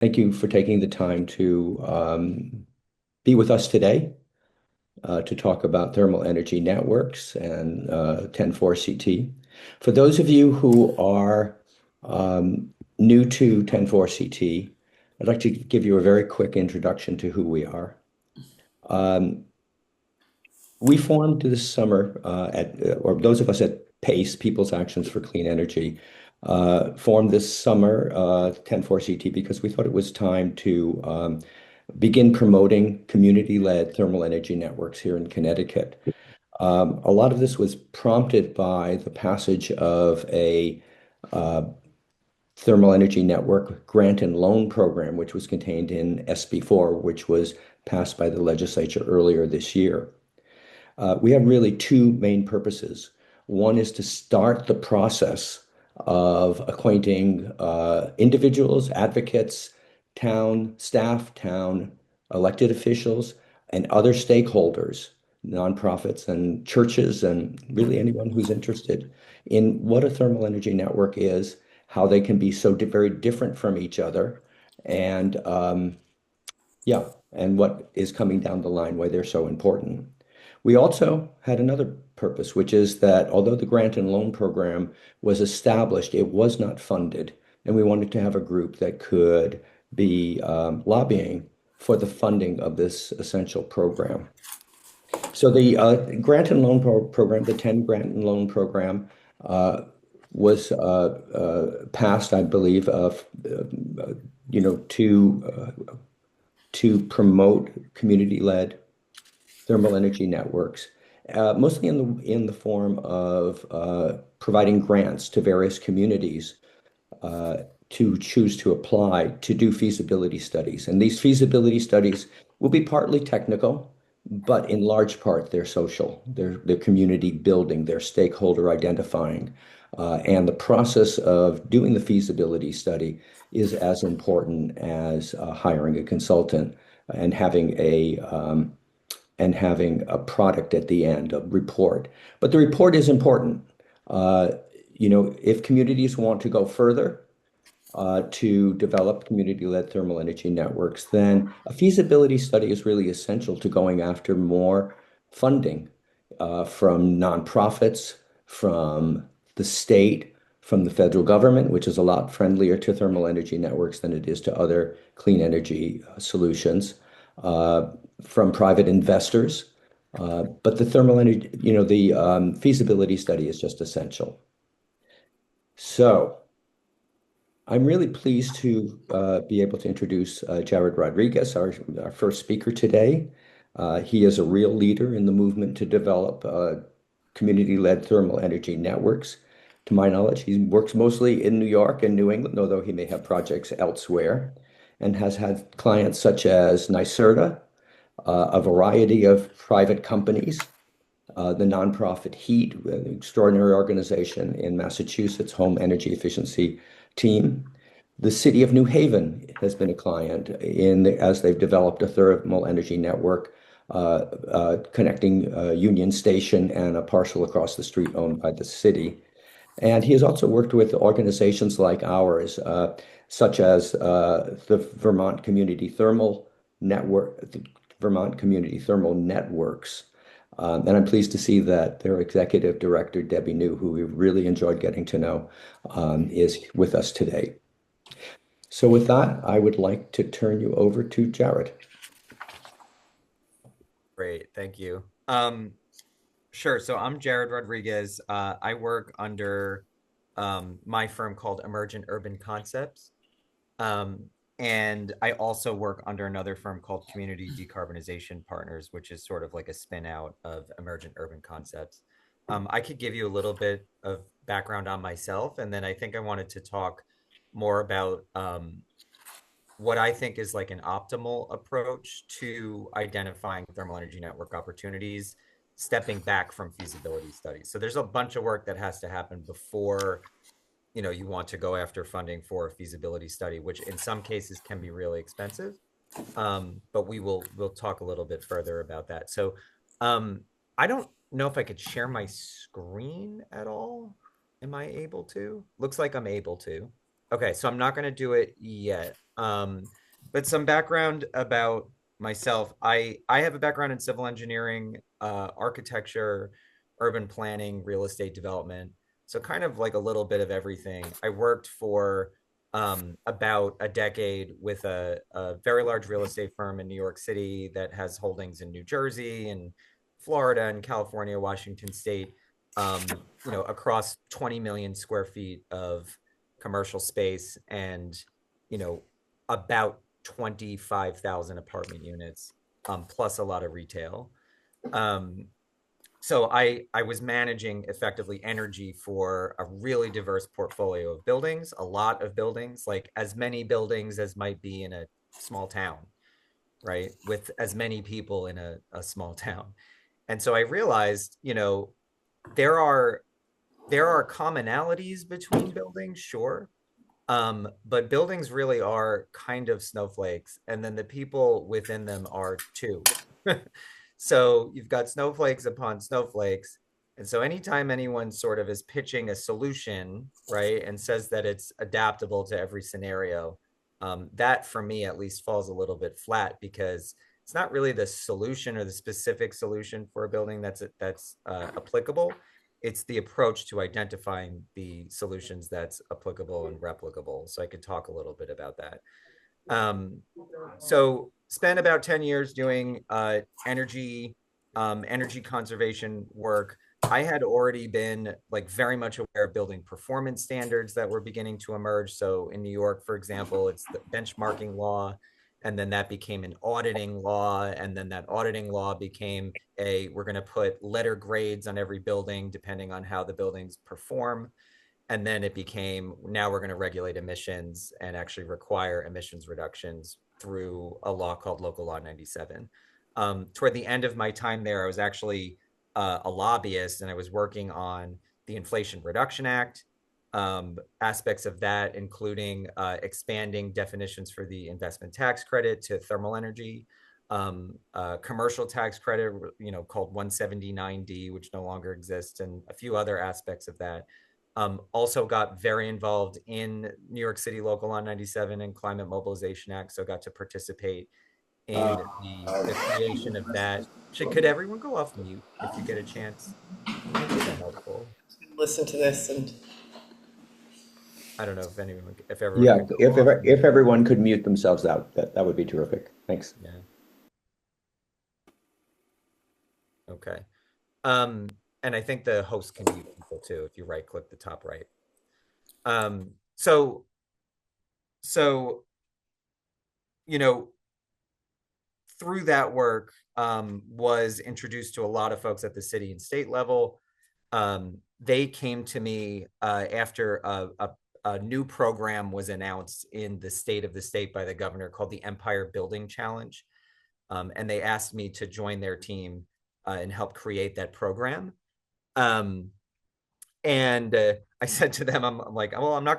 Thank you for taking the time to be with us today to talk about thermal energy networks and 10.4 CT. For those of you who are new to 10.4 CT, I'd like to give you a very quick introduction to who we are. Um, we formed this summer or those of us at PACE, People's Actions for Clean Energy, formed this summer 10.4 CT because we thought it was time to begin promoting community-led thermal energy networks here in Connecticut. A lot of this was prompted by the passage of a uh, thermal energy network grant and loan program, which was contained in SB4, which was passed by the legislature earlier this year. We have really two main purposes. One is to start the process of acquainting individuals, advocates, town staff, town elected officials, and other stakeholders, nonprofits and churches, and really anyone who's interested in what a thermal energy network is, how they can be so very different from each other, and yeah, and what is coming down the line, why they're so important. We also had another purpose, which is that although the grant and loan program was established, it was not funded. And we wanted to have a group that could be lobbying for the funding of this essential program. So the grant and loan program, the 10 grant and loan program, was passed, I believe, you know, to promote community-led thermal energy networks, mostly in the form of providing grants to various communities uh, to choose to apply to do feasibility studies. And these feasibility studies will be partly technical, but in large part they're social. They're community building, they're stakeholder identifying. And the process of doing the feasibility study is as important as hiring a consultant and having a product at the end, a report. But the report is important. Uh, if communities want to go further to develop community-led thermal energy networks, then a feasibility study is really essential to going after more funding from nonprofits, from the state, from the federal government, which is a lot friendlier to thermal energy networks than it is to other clean energy solutions, uh, from private investors. But the thermal energy, the feasibility study is just essential. So I'm really pleased to be able to introduce Jared Rodriguez, our first speaker today. He is a real leader in the movement to develop community-led thermal energy networks. To my knowledge, he works mostly in New York and New England, although he may have projects elsewhere, and has had clients such as NYSERDA, a variety of private companies, the nonprofit HEAT, an extraordinary organization in Massachusetts, home energy efficiency team. The city of New Haven has been a client as they've developed a thermal energy network connecting Union Station and a parcel across the street owned by the city. And he has also worked with organizations like ours, such as the Vermont Community Thermal Network, the Vermont Community Thermal Networks. And I'm pleased to see that their executive director, Debbie New, who we really enjoyed getting to know, is with us today. So with that, I would like to turn you over to Jared. Great, thank you. Sure. So I'm Jared Rodriguez. I work under my firm called Emergent Urban Concepts. Um, and I also work under another firm called Community Decarbonization Partners, which is sort of like a spin out of Emergent Urban Concepts. I could give you a little bit of background on myself, and then I think I wanted to talk more about what I think is like an optimal approach to identifying thermal energy network opportunities, stepping back from feasibility studies. So there's a bunch of work that has to happen before you want to go after funding for a feasibility study, which in some cases can be really expensive. But we'll talk a little bit further about that. So I don't know if I could share my screen at all. Am I able to? Looks like I'm able to. Okay, so I'm not going to do it yet. But some background about myself. I have a background in civil engineering, architecture, urban planning, real estate development. So kind of like a little bit of everything. I worked for about a decade with a very large real estate firm in New York City that has holdings in New Jersey and Florida and California, Washington State, across 20 million square feet of commercial space and, you know, about 25,000 apartment units, plus a lot of retail. Um, so I was managing effectively energy for a really diverse portfolio of buildings, a lot of buildings, like as many buildings as might be in a small town, right? With as many people in a small town. And so I realized, there are there are commonalities between buildings, sure. But buildings really are kind of snowflakes, and then the people within them are too. So you've got snowflakes upon snowflakes. And so anytime anyone sort of is pitching a solution, right, and says that it's adaptable to every scenario, that for me at least falls a little bit flat because it's not really the solution or the specific solution for a building that's applicable. It's the approach to identifying the solutions that's applicable and replicable. So I could talk a little bit about that. Um, so spent about 10 years doing energy conservation work. I had already been like very much aware of building performance standards that were beginning to emerge. So in New York, for example, it's the benchmarking law, and then that became an auditing law, and then that auditing law became we're going to put letter grades on every building depending on how the buildings perform. And then it became, now we're going to regulate emissions and actually require emissions reductions through a law called Local Law 97. Toward the end of my time there, I was actually a lobbyist, and I was working on the Inflation Reduction Act, aspects of that, including expanding definitions for the investment tax credit to thermal energy, commercial tax credit, called 179D, which no longer exists, and a few other aspects of that. Also got very involved in New York City Local Law 97 and Climate Mobilization Act, so got to participate in the creation of that. Could everyone go off mute if you get a chance? It might be helpful. Listen to this and I don't know if everyone Yeah, could go off if mute. everyone could mute themselves out, that would be terrific. Thanks. Yeah. Okay. Um, and I think the host can mute people too if you right click the top right. Um, so so you know through that work, was introduced to a lot of folks at the city and state level. They came to me after a new program was announced in the state by the governor called the Empire Building Challenge. And they asked me to join their team and help create that program. Um, and I said to them, I'm like, well, I'm not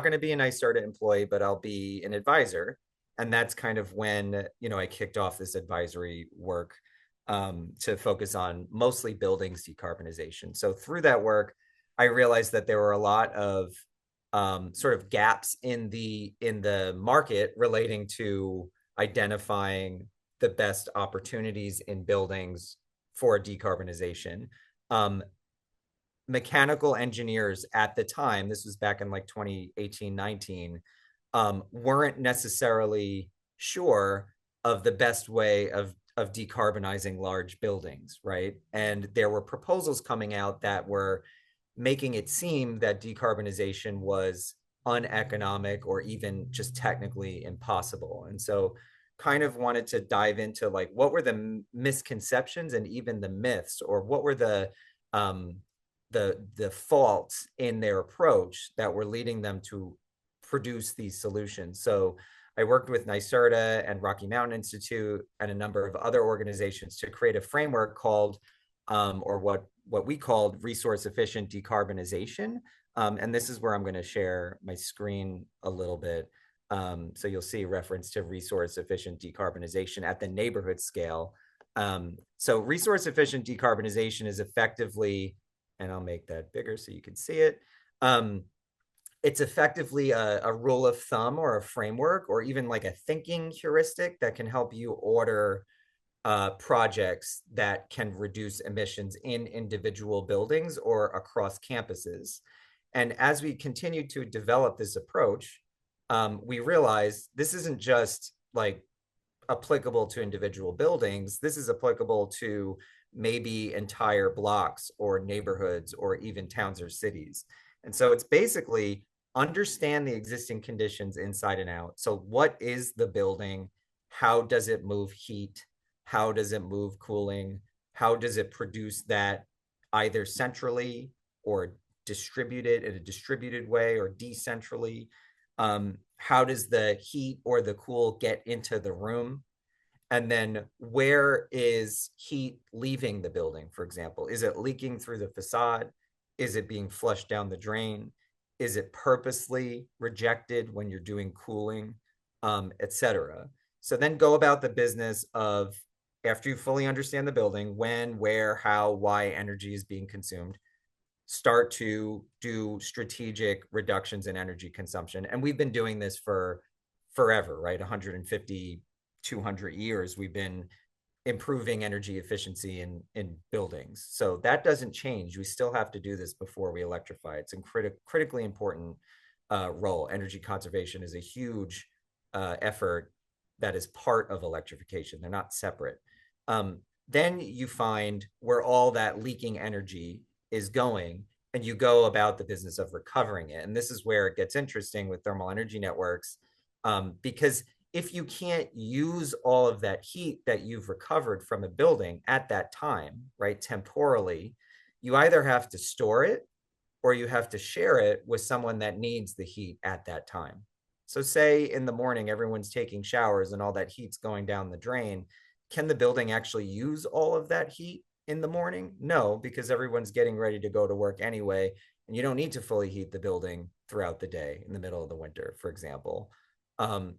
gonna be an ISARTA employee, but I'll be an advisor. And that's kind of when, I kicked off this advisory work, to focus on mostly buildings decarbonization. So through that work, I realized that there were a lot of sort of gaps in the market relating to identifying the best opportunities in buildings for decarbonization. Um, Mechanical engineers at the time, this was back in like 2018, 19, weren't necessarily sure of the best way of decarbonizing large buildings, right? And there were proposals coming out that were making it seem that decarbonization was uneconomic or even just technically impossible. And so kind of wanted to dive into like what were the misconceptions and even the myths, or what were um, the faults in their approach that were leading them to produce these solutions. So I worked with NYSERDA and Rocky Mountain Institute and a number of other organizations to create a framework called, or what we called, resource efficient decarbonization. And this is where I'm going to share my screen a little bit. So you'll see reference to resource efficient decarbonization at the neighborhood scale. So resource efficient decarbonization is effectively, and I'll make that bigger so you can see it. It's effectively a rule of thumb or a framework or even like a thinking heuristic that can help you order projects that can reduce emissions in individual buildings or across campuses. And as we continue to develop this approach, we realize this isn't just like applicable to individual buildings. This is applicable to maybe entire blocks or neighborhoods or even towns or cities. And so it's basically understand the existing conditions inside and out. So, what is the building? How does it move heat? How does it move cooling? How does it produce that either centrally or distributed in a distributed way or decentrally? How does the heat or the cool get into the room? And then where is heat leaving the building, for example? Is it leaking through the facade? Is it being flushed down the drain? Is it purposely rejected when you're doing cooling, etc.? So then go about the business of, after you fully understand the building, when, where, how, why energy is being consumed, start to do strategic reductions in energy consumption. And we've been doing this for forever, right? 150, 200 years, we've been improving energy efficiency in buildings. So that doesn't change. We still have to do this before we electrify. It's a critically important role. Energy conservation is a huge effort that is part of electrification. They're not separate. Then you find where all that leaking energy is going, and you go about the business of recovering it. And this is where it gets interesting with thermal energy networks, because if you can't use all of that heat that you've recovered from a building at that time, right, temporally, you either have to store it or you have to share it with someone that needs the heat at that time. So, say in the morning, everyone's taking showers and all that heat's going down the drain. Can the building actually use all of that heat in the morning? No, because everyone's getting ready to go to work anyway. And you don't need to fully heat the building throughout the day in the middle of the winter, for example.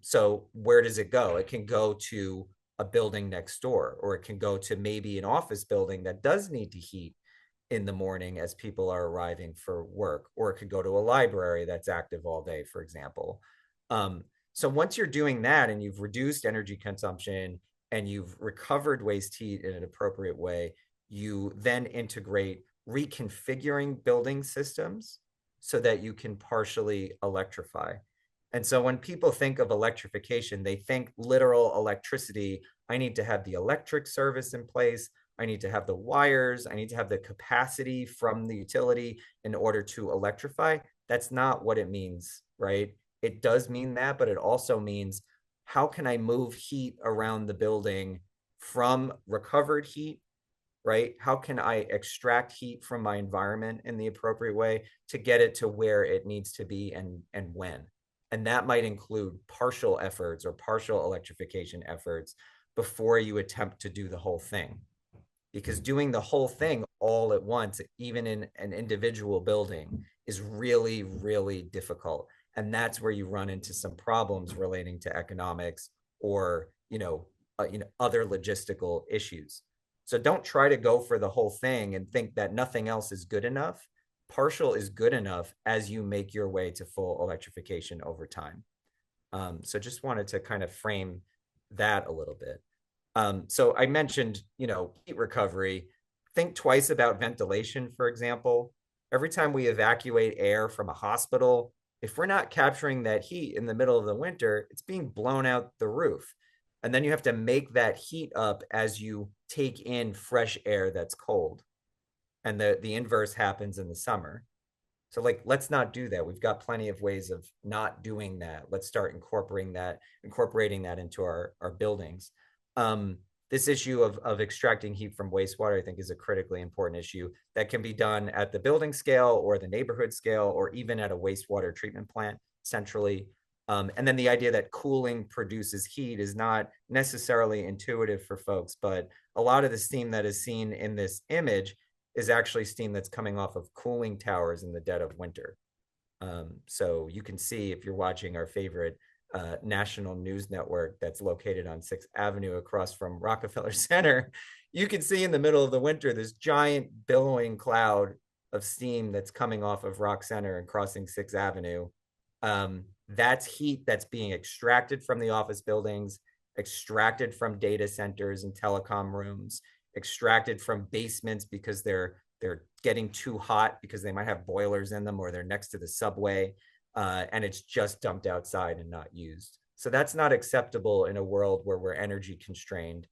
So where does it go? It can go to a building next door, or it can go to maybe an office building that does need to heat in the morning as people are arriving for work, or it could go to a library that's active all day, for example. So once you're doing that and you've reduced energy consumption and you've recovered waste heat in an appropriate way, you then integrate reconfiguring building systems so that you can partially electrify. And so when people think of electrification, they think literal electricity. I need to have the electric service in place. I need to have the wires. I need to have the capacity from the utility in order to electrify. That's not what it means, right? It does mean that, but it also means how can I move heat around the building from recovered heat, right? How can I extract heat from my environment in the appropriate way to get it to where it needs to be and when? And that might include partial efforts or partial electrification efforts before you attempt to do the whole thing. Because doing the whole thing all at once, even in an individual building, is really, really difficult. And that's where you run into some problems relating to economics or, other logistical issues. So don't try to go for the whole thing and think that nothing else is good enough. Partial is good enough as you make your way to full electrification over time. So just wanted to kind of frame that a little bit. So I mentioned, heat recovery. Think twice about ventilation, for example. Every time we evacuate air from a hospital, if we're not capturing that heat in the middle of the winter, it's being blown out the roof. And then you have to make that heat up as you take in fresh air that's cold. And the inverse happens in the summer. So like, let's not do that. We've got plenty of ways of not doing that. Let's start incorporating that into our buildings. This issue of extracting heat from wastewater, I think, is a critically important issue that can be done at the building scale or the neighborhood scale, or even at a wastewater treatment plant centrally. And then the idea that cooling produces heat is not necessarily intuitive for folks, but a lot of the steam that is seen in this image is actually steam that's coming off of cooling towers in the dead of winter. So you can see, if you're watching our favorite national news network that's located on 6th Avenue across from Rockefeller Center, you can see in the middle of the winter this giant billowing cloud of steam that's coming off of Rock Center and crossing 6th Avenue, that's heat that's being extracted from the office buildings, extracted from data centers and telecom rooms, extracted from basements because they're getting too hot because they might have boilers in them or they're next to the subway, and it's just dumped outside and not used. So that's not acceptable in a world where we're energy constrained.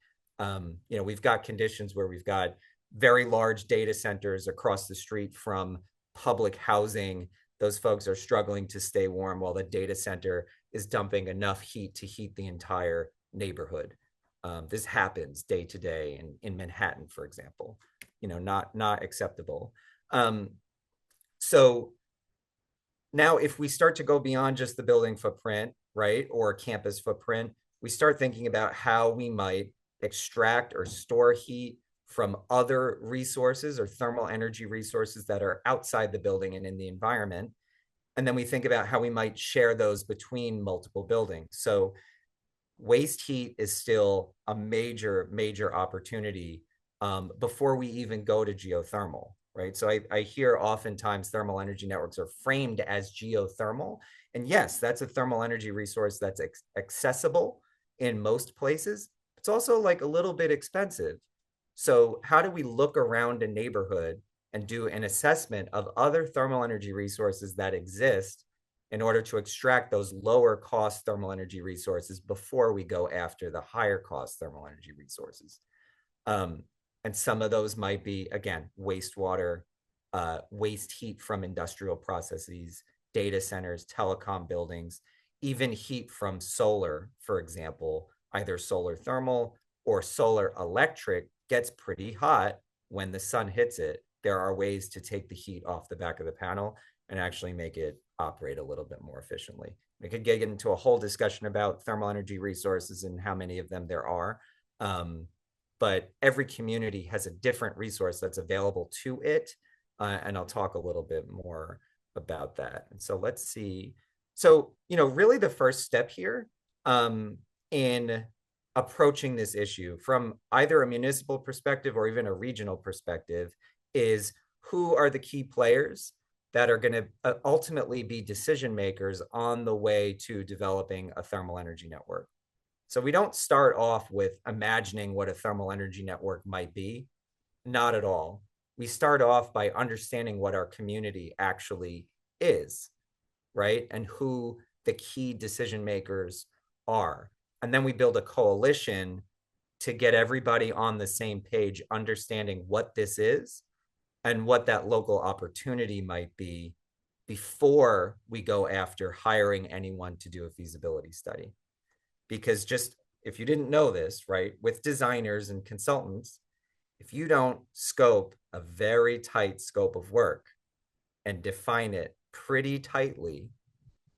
We've got conditions where we've got very large data centers across the street from public housing. Those folks are struggling to stay warm while the data center is dumping enough heat to heat the entire neighborhood. This happens day to day in Manhattan, for example. Not acceptable. So now, if we start to go beyond just the building footprint, right, or campus footprint, we start thinking about how we might extract or store heat from other resources or thermal energy resources that are outside the building and in the environment. And then we think about how we might share those between multiple buildings. So waste heat is still a major, major opportunity before we even go to geothermal, right? So I hear oftentimes thermal energy networks are framed as geothermal. And yes, that's a thermal energy resource that's accessible in most places. It's also like a little bit expensive. So how do we look around a neighborhood and do an assessment of other thermal energy resources that exist in order to extract those lower cost thermal energy resources before we go after the higher cost thermal energy resources? And some of those might be, again, wastewater, waste heat from industrial processes, data centers, telecom buildings, even heat from solar, for example, either solar thermal or solar electric gets pretty hot when the sun hits it. There are ways to take the heat off the back of the panel and actually make it operate a little bit more efficiently. We could get into a whole discussion about thermal energy resources and how many of them there are. But every community has a different resource that's available to it. And I'll talk a little bit more about that. And so let's see. So, really the first step here in approaching this issue from either a municipal perspective or even a regional perspective is who are the key players that are going to ultimately be decision makers on the way to developing a thermal energy network. So we don't start off with imagining what a thermal energy network might be. Not at all. We start off by understanding what our community actually is, right? And who the key decision makers are. And then we build a coalition to get everybody on the same page, understanding what this is and what that local opportunity might be before we go after hiring anyone to do a feasibility study. Because just if you didn't know this, right, with designers and consultants, if you don't scope a very tight scope of work and define it pretty tightly,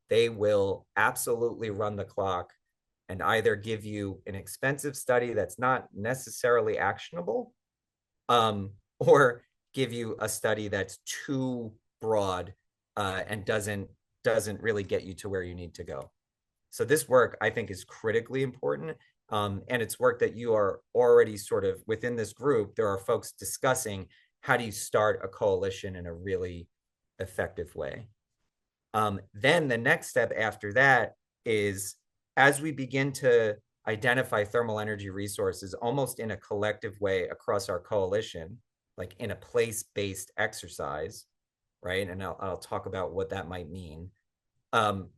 they will absolutely run the clock and either give you an expensive study that's not necessarily actionable, or give you a study that's too broad and doesn't really get you to where you need to go. So this work, I think, is critically important. And it's work that you are already sort of within this group. There are folks discussing how do you start a coalition in a really effective way. Then the next step after that is as we begin to identify thermal energy resources almost in a collective way across our coalition, like in a place-based exercise, right? And I'll talk about what that might mean.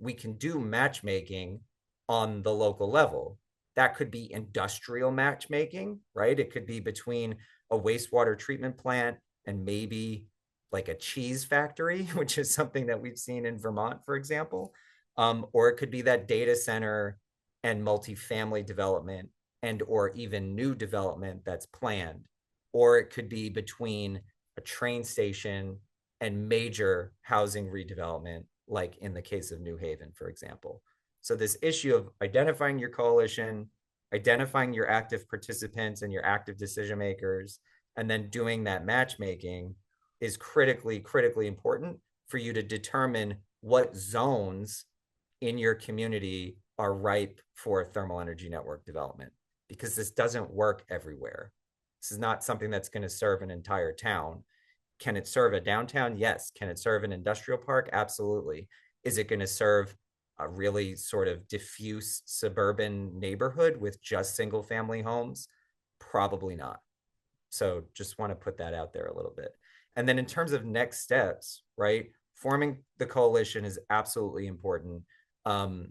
We can do matchmaking on the local level. That could be industrial matchmaking, right? It could be between a wastewater treatment plant and maybe like a cheese factory, which is something that we've seen in Vermont, for example. Or it could be that data center and multifamily development and or even new development that's planned. Or it could be between a train station and major housing redevelopment, like in the case of New Haven, for example. So this issue of identifying your coalition, identifying your active participants and your active decision makers, and then doing that matchmaking is critically, critically important for you to determine what zones in your community are ripe for thermal energy network development, because this doesn't work everywhere. This is not something that's going to serve an entire town. Can it serve a downtown? Yes. Can it serve an industrial park? Absolutely. Is it going to serve a really sort of diffuse suburban neighborhood with just single family homes? Probably not. So just want to put that out there a little bit. And then in terms of next steps, right? Forming the coalition is absolutely important. Um,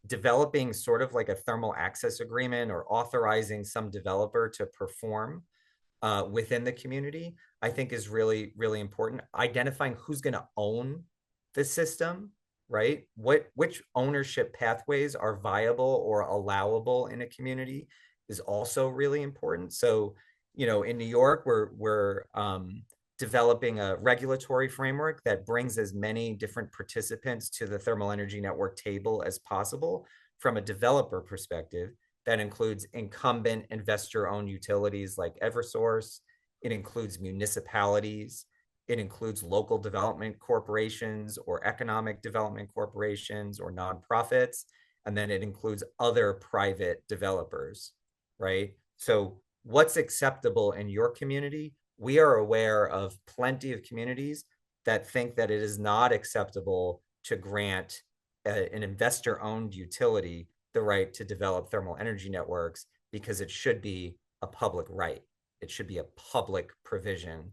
Developing sort of like a thermal access agreement or authorizing some developer to perform within the community, I think is really, really important. Identifying who's going to own the system, right? Which ownership pathways are viable or allowable in a community is also really important. So, in New York, we're developing a regulatory framework that brings as many different participants to the thermal energy network table as possible from a developer perspective. That includes incumbent investor-owned utilities like Eversource. It includes municipalities. It includes local development corporations or economic development corporations or nonprofits. And then it includes other private developers, right? So what's acceptable in your community? We are aware of plenty of communities that think that it is not acceptable to grant an investor-owned utility the right to develop thermal energy networks because it should be a public right. It should be a public provision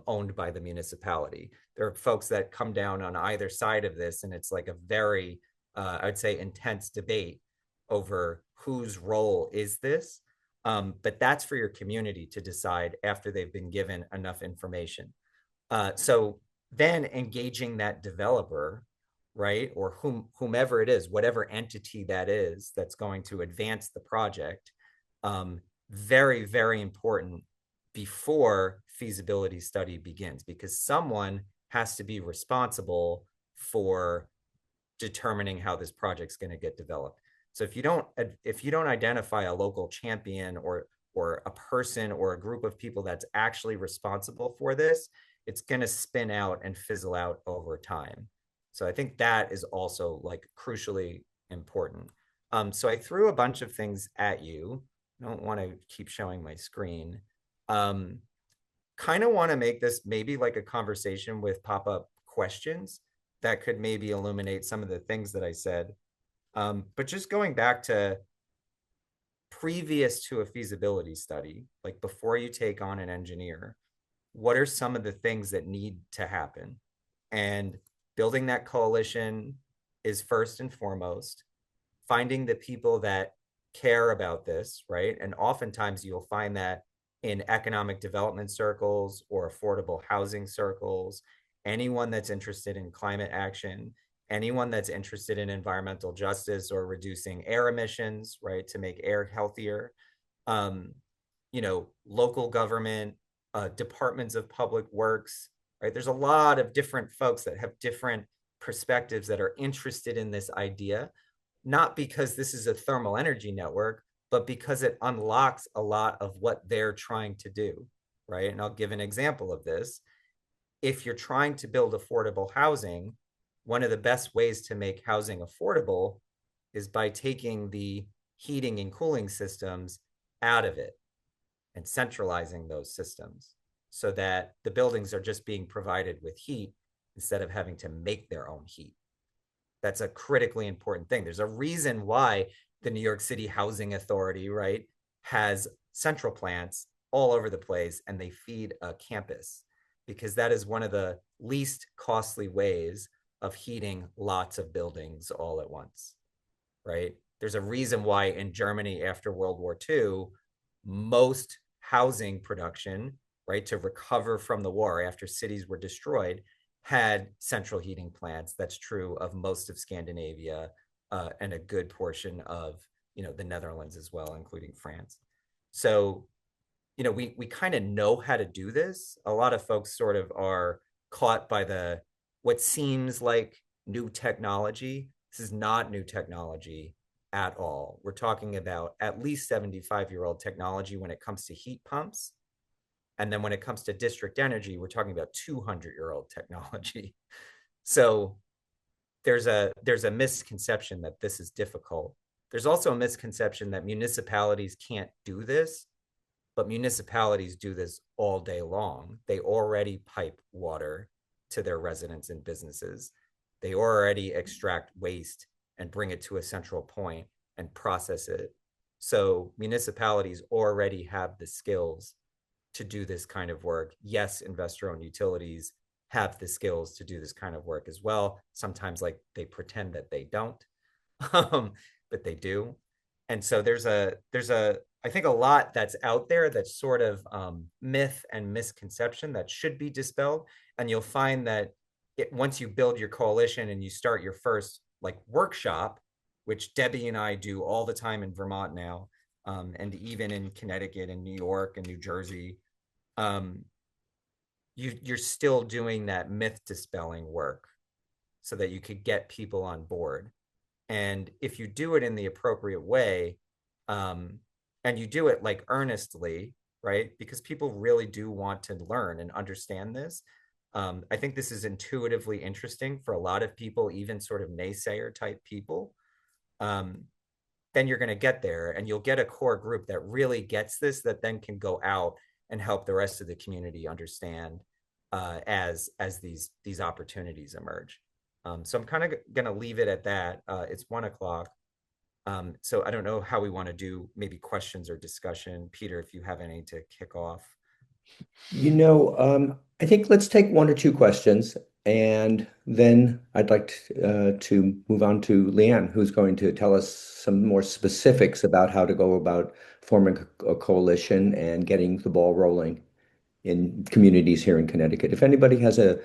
owned by the municipality. There are folks that come down on either side of this, and it's like a very, I'd say, intense debate over whose role is this. But that's for your community to decide after they've been given enough information. So then engaging that developer, right, or whomever it is, whatever entity that is that's going to advance the project, very, very important before feasibility study begins, because someone has to be responsible for determining how this project's going to get developed. So if you don't identify a local champion or a person or a group of people that's actually responsible for this, it's going to spin out and fizzle out over time. So I think that is also like crucially important. So I threw a bunch of things at you. I don't want to keep showing my screen. Um, Kind of want to make this maybe like a conversation with pop-up questions that could maybe illuminate some of the things that I said. But just going back to previous to a feasibility study, like before you take on an engineer, what are some of the things that need to happen? And building that coalition is first and foremost. Finding the people that care about this, right? And oftentimes you'll find that in economic development circles or affordable housing circles, anyone that's interested in climate action, anyone that's interested in environmental justice or reducing air emissions, right, to make air healthier, um, local government, departments of public works, right? There's a lot of different folks that have different perspectives that are interested in this idea, not because this is a thermal energy network, but because it unlocks a lot of what they're trying to do, right? And I'll give an example of this. If you're trying to build affordable housing, one of the best ways to make housing affordable is by taking the heating and cooling systems out of it and centralizing those systems so that the buildings are just being provided with heat instead of having to make their own heat. That's a critically important thing. There's a reason why the New York City Housing Authority, right, has central plants all over the place and they feed a campus, because that is one of the least costly ways of heating lots of buildings all at once, right? There's a reason why in Germany after World War II, most housing production, right, to recover from the war after cities were destroyed, had central heating plants. That's true of most of Scandinavia and a good portion of the Netherlands as well, including France. So we kind of know how to do this. A lot of folks sort of are caught by the what seems like new technology. This is not new technology at all. We're talking about at least 75-year-old technology when it comes to heat pumps. And then when it comes to district energy, we're talking about 200-year-old technology. So there's a misconception that this is difficult. There's also a misconception that municipalities can't do this. But municipalities do this all day long. They already pipe water to their residents and businesses. They already extract waste and bring it to a central point and process it. So municipalities already have the skills to do this kind of work. Yes, investor-owned utilities have the skills to do this kind of work as well. Sometimes like they pretend that they don't, but they do. And so there's a I think a lot that's out there that's sort of myth and misconception that should be dispelled. And you'll find that once you build your coalition and you start your first like workshop, which Debbie and I do all the time in Vermont now, and even in Connecticut and New York and New Jersey, um, you're still doing that myth dispelling work so that you could get people on board. And if you do it in the appropriate way, um, and you do it like earnestly, right? Because people really do want to learn and understand this. I think this is intuitively interesting for a lot of people, even sort of naysayer type people. Um, then you're going to get there and you'll get a core group that really gets this, that then can go out and help the rest of the community understand as these opportunities emerge. So I'm kind of going to leave it at that. It's 1 o'clock. So I don't know how we want to do maybe questions or discussion. Peter, if you have any to kick off. I think let's take one or two questions, and then I'd like to move on to Lianne, who's going to tell us some more specifics about how to go about forming a coalition and getting the ball rolling in communities here in Connecticut. If anybody has a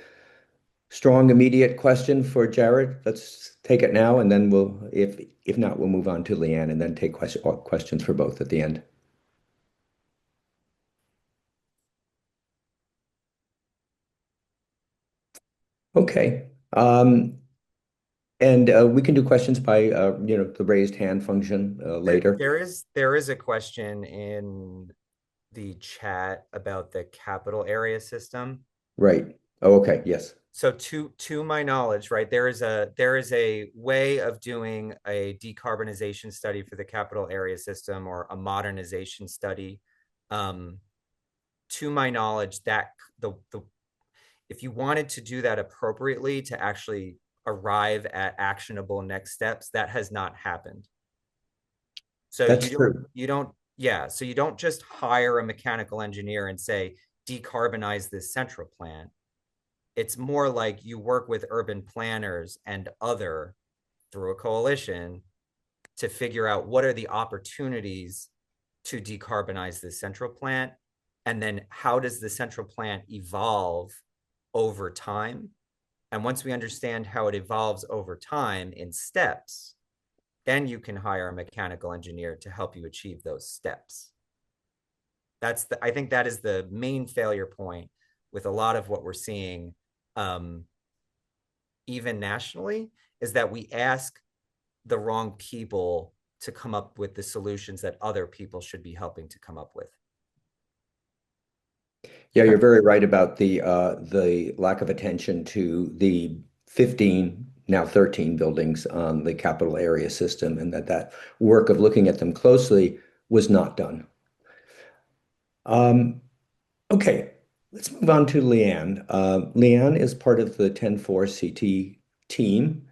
strong, immediate question for Jared, let's take it now, and then if not, we'll move on to Lianne and then take questions for both at the end. Okay. And we can do questions by the raised hand function later. There is a question in the chat about the capital area system. Right. Oh, okay. Yes. So to my knowledge, right, there is a way of doing a decarbonization study for the capital area system or a modernization study. Um, to my knowledge, that the if you wanted to do that appropriately to actually arrive at actionable next steps, that has not happened. So That's true. so you don't just hire a mechanical engineer and say, decarbonize this central plant. It's more like you work with urban planners and other through a coalition to figure out what are the opportunities to decarbonize this central plant. And then how does the central plant evolve over time? And once we understand how it evolves over time in steps, then you can hire a mechanical engineer to help you achieve those steps. I think that is the main failure point with a lot of what we're seeing, um, even nationally, is that we ask the wrong people to come up with the solutions that other people should be helping to come up with. Yeah, you're very right about the lack of attention to the 15, now 13 buildings on the capital area system, and that work of looking at them closely was not done. Okay, let's move on to Lianne. Lianne is part of the 10-4 CT team.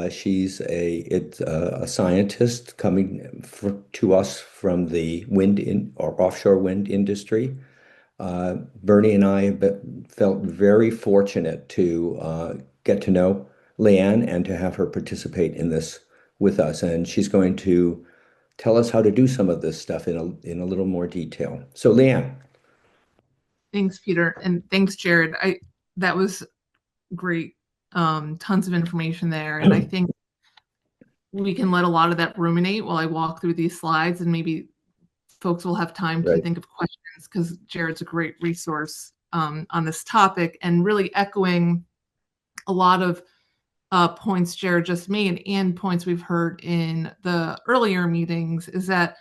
She's a scientist coming to us from the wind in or offshore wind industry. Bernie and I felt very fortunate to get to know Lianne and to have her participate in this with us. And she's going to tell us how to do some of this stuff in a little more detail. So, Lianne. Thanks, Peter, and thanks, Jared. That was great. Tons of information there, and I think we can let a lot of that ruminate while I walk through these slides, and maybe folks will have time to Right. think of questions because Jared's a great resource on this topic, and really echoing a lot of points Jared just made and points we've heard in the earlier meetings is that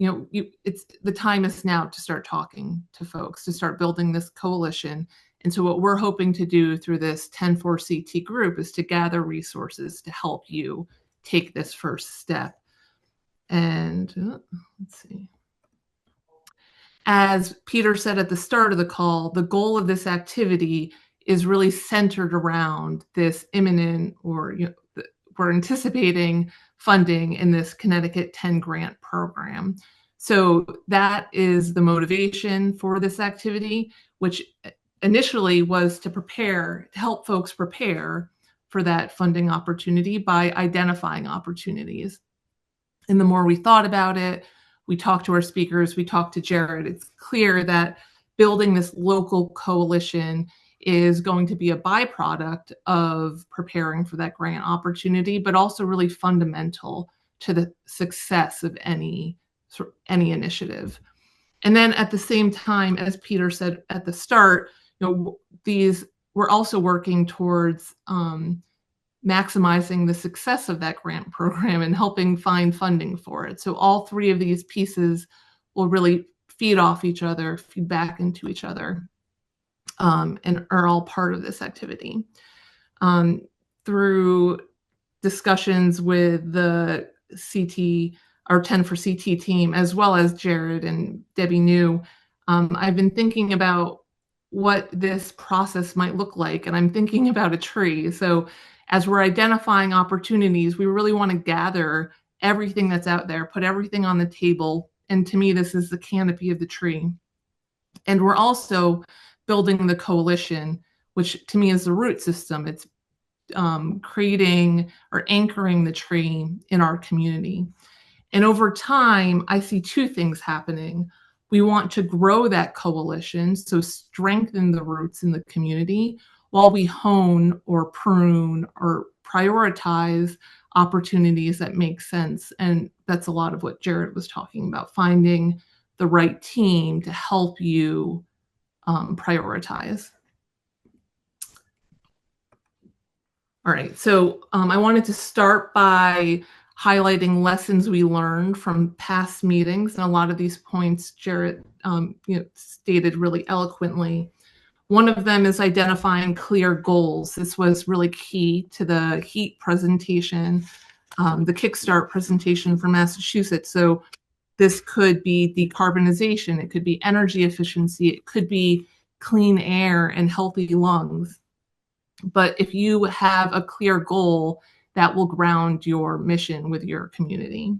it's the time is now to start talking to folks, to start building this coalition. And so what we're hoping to do through this 10-4 CT group is to gather resources to help you take this first step. And let's see. as Peter said at the start of the call, the goal of this activity is really centered around this imminent, or we're anticipating funding in this Connecticut 10 grant program. So that is the motivation for this activity, which initially was to help folks prepare for that funding opportunity by identifying opportunities. And the more we thought about it, we talked to our speakers, we talked to Jared, it's clear that building this local coalition is going to be a byproduct of preparing for that grant opportunity, but also really fundamental to the success of any initiative. And then at the same time, as Peter said at the start, we're also working towards maximizing the success of that grant program and helping find funding for it. So all three of these pieces will really feed off each other, feed back into each other, and are all part of this activity. Through discussions with the CT, our 10 for CT team, as well as Jared and Debbie New, I've been thinking about what this process might look like, and I'm thinking about a tree. So as we're identifying opportunities, we really want to gather everything that's out there, put everything on the table, and to me, this is the canopy of the tree. And we're also building the coalition, which to me is the root system. It's creating or anchoring the tree in our community. And over time, I see two things happening. We want to grow that coalition, so strengthen the roots in the community, while we hone or prune or prioritize opportunities that make sense. And that's a lot of what Jared was talking about, finding the right team to help you prioritize. All right, so I wanted to start by highlighting lessons we learned from past meetings, and a lot of these points Jared stated really eloquently. One of them is identifying clear goals. This was really key to the HEAT presentation, the Kickstart presentation from Massachusetts. So this could be decarbonization, it could be energy efficiency, it could be clean air and healthy lungs. But if you have a clear goal, that will ground your mission with your community.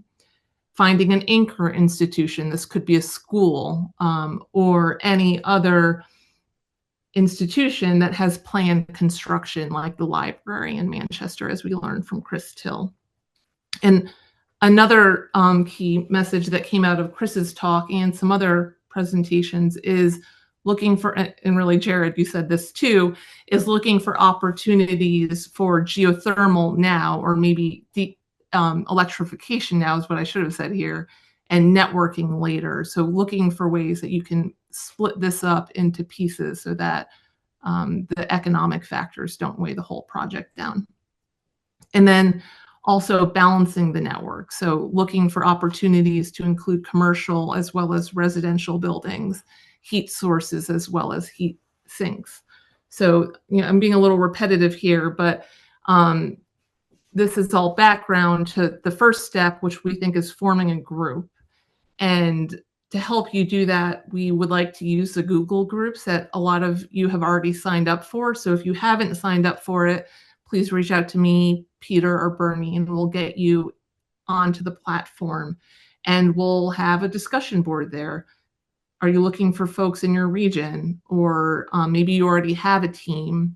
Finding an anchor institution, this could be a school or any other institution that has planned construction, like the library in Manchester, as we learned from Chris Till. And another key message that came out of Chris's talk and some other presentations is looking for, and really Jared, you said this too, is looking for opportunities for geothermal now, or maybe electrification now is what I should have said here, and networking later. So looking for ways that you can split this up into pieces so that the economic factors don't weigh the whole project down. And then also balancing the network. So looking for opportunities to include commercial as well as residential buildings, heat sources as well as heat sinks. So I'm being a little repetitive here, but this is all background to the first step, which we think is forming a group. And to help you do that, we would like to use the Google groups that a lot of you have already signed up for. So if you haven't signed up for it, please reach out to me, Peter, or Bernie, and we'll get you onto the platform. And we'll have a discussion board there. Are you looking for folks in your region? Or maybe you already have a team,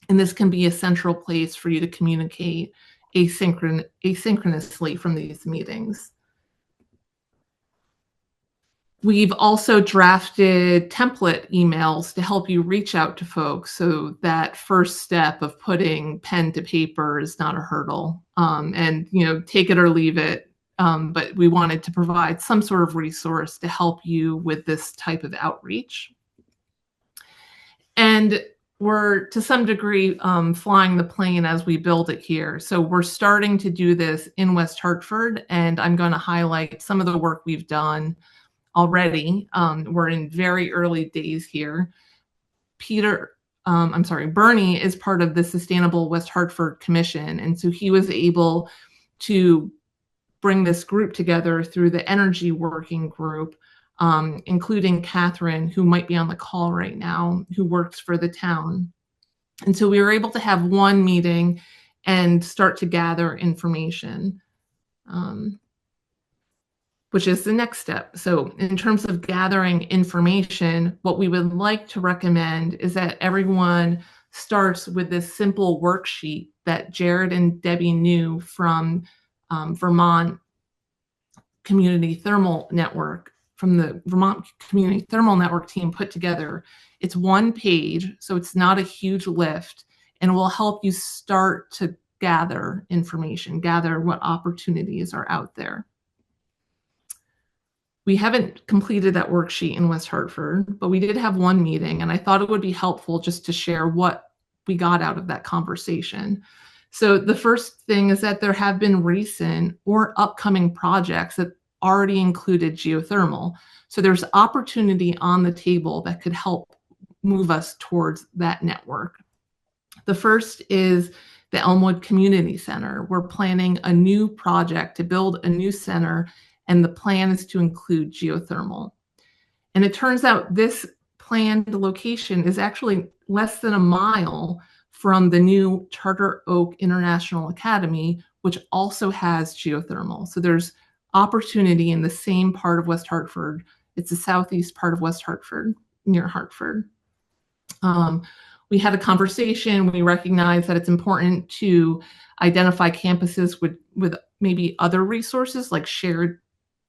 and this can be a central place for you to communicate asynchronously from these meetings. We've also drafted template emails to help you reach out to folks. So that first step of putting pen to paper is not a hurdle. And take it or leave it. But we wanted to provide some sort of resource to help you with this type of outreach. And we're, to some degree, flying the plane as we build it here. So we're starting to do this in West Hartford, and I'm going to highlight some of the work we've done already. We're in very early days here. Bernie is part of the Sustainable West Hartford Commission, and so he was able to bring this group together through the energy working group including Catherine, who might be on the call right now, who works for the town. And so we were able to have one meeting and start to gather information, which is the next step. So in terms of gathering information, what we would like to recommend is that everyone starts with this simple worksheet that Jared and Debbie knew from Vermont Community Thermal Network, from the Vermont Community Thermal Network team put together. It's one page, so it's not a huge lift, and will help you start to gather information, gather what opportunities are out there. We haven't completed that worksheet in West Hartford, but we did have one meeting, and I thought it would be helpful just to share what we got out of that conversation. So the first thing is that there have been recent or upcoming projects that already included geothermal. So there's opportunity on the table that could help move us towards that network. The first is the Elmwood Community Center. We're planning a new project to build a new center, and the plan is to include geothermal. And it turns out this planned location is actually less than a mile from the new Charter Oak International Academy, which also has geothermal. So there's opportunity in the same part of West Hartford. It's the southeast part of West Hartford, near Hartford. We had a conversation. We recognize that it's important to identify campuses with maybe other resources like shared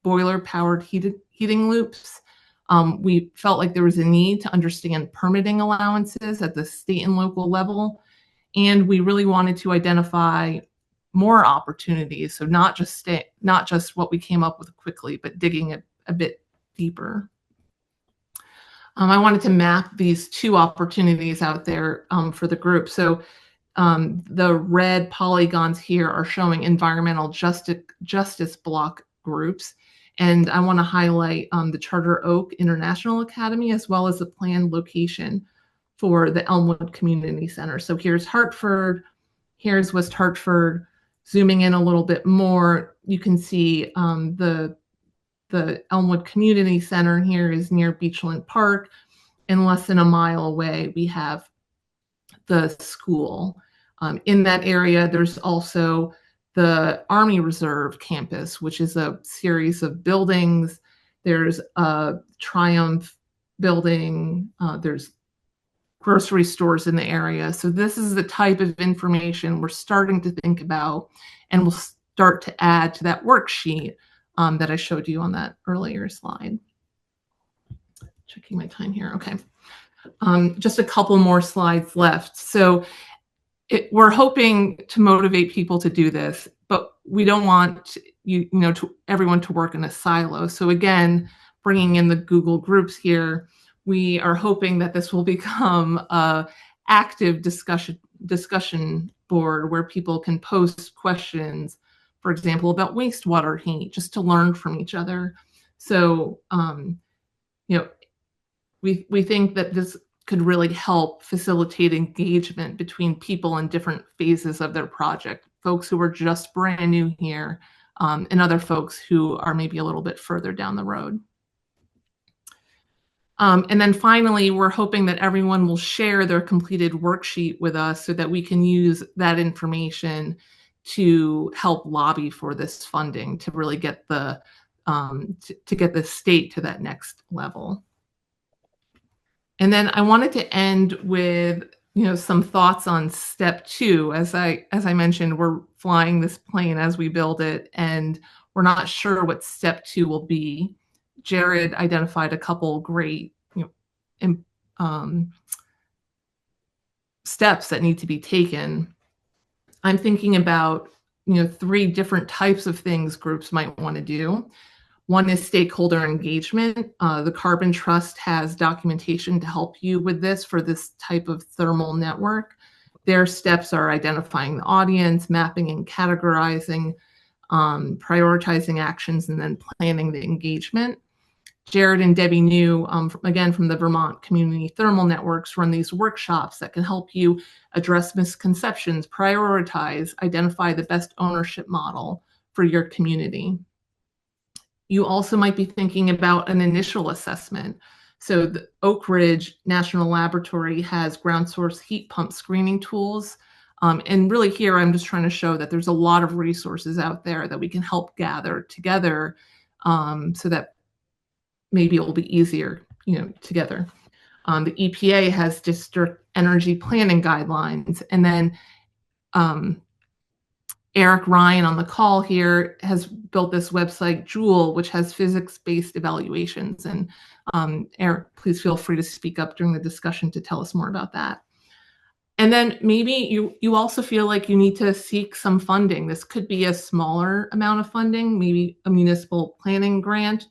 boiler-powered heating loops. We felt like there was a need to understand permitting allowances at the state and local level, and we really wanted to identify more opportunities. So not just what we came up with quickly, but digging a bit deeper. I wanted to map these two opportunities out there for the group. So the red polygons here are showing environmental justice block groups. And I want to highlight the Charter Oak International Academy, as well as the planned location for the Elmwood Community Center. So here's Hartford, here's West Hartford. Zooming in a little bit more, you can see the Elmwood Community Center here is near Beachland Park, and less than a mile away, we have the school. In that area, there's also the Army Reserve campus, which is a series of buildings. There's a Triumph building. There's grocery stores in the area. So this is the type of information we're starting to think about, and we'll start to add to that worksheet that I showed you on that earlier slide. Checking my time here. Okay. Just a couple more slides left. So we're hoping to motivate people to do this, but we don't want everyone to work in a silo. So again, bringing in the Google Groups here, we are hoping that this will become an active discussion board where people can post questions, for example, about wastewater heat, just to learn from each other. So, we think that this could really help facilitate engagement between people in different phases of their project, folks who are just brand new here, and other folks who are maybe a little bit further down the road. And then finally, we're hoping that everyone will share their completed worksheet with us so that we can use that information to help lobby for this funding to really get the get the state to that next level. And then I wanted to end with some thoughts on step 2. As I mentioned, we're flying this plane as we build it, and we're not sure what step 2 will be. Jared identified a couple great steps that need to be taken. I'm thinking about 3 different types of things groups might want to do. One is stakeholder engagement. The Carbon Trust has documentation to help you with this for this type of thermal network. Their steps are identifying the audience, mapping and categorizing, prioritizing actions, and then planning the engagement. Jared and Debbie New, again, from the Vermont Community Thermal Networks, run these workshops that can help you address misconceptions, prioritize, identify the best ownership model for your community. You also might be thinking about an initial assessment. So the Oak Ridge National Laboratory has ground source heat pump screening tools. And really here, I'm just trying to show that there's a lot of resources out there that we can help gather together so that maybe it will be easier, together. The EPA has district energy planning guidelines. And then Eric Ryan on the call here has built this website, Joule, which has physics-based evaluations. And Eric, please feel free to speak up during the discussion to tell us more about that. And then maybe you also feel like you need to seek some funding. This could be a smaller amount of funding, maybe a municipal planning grant,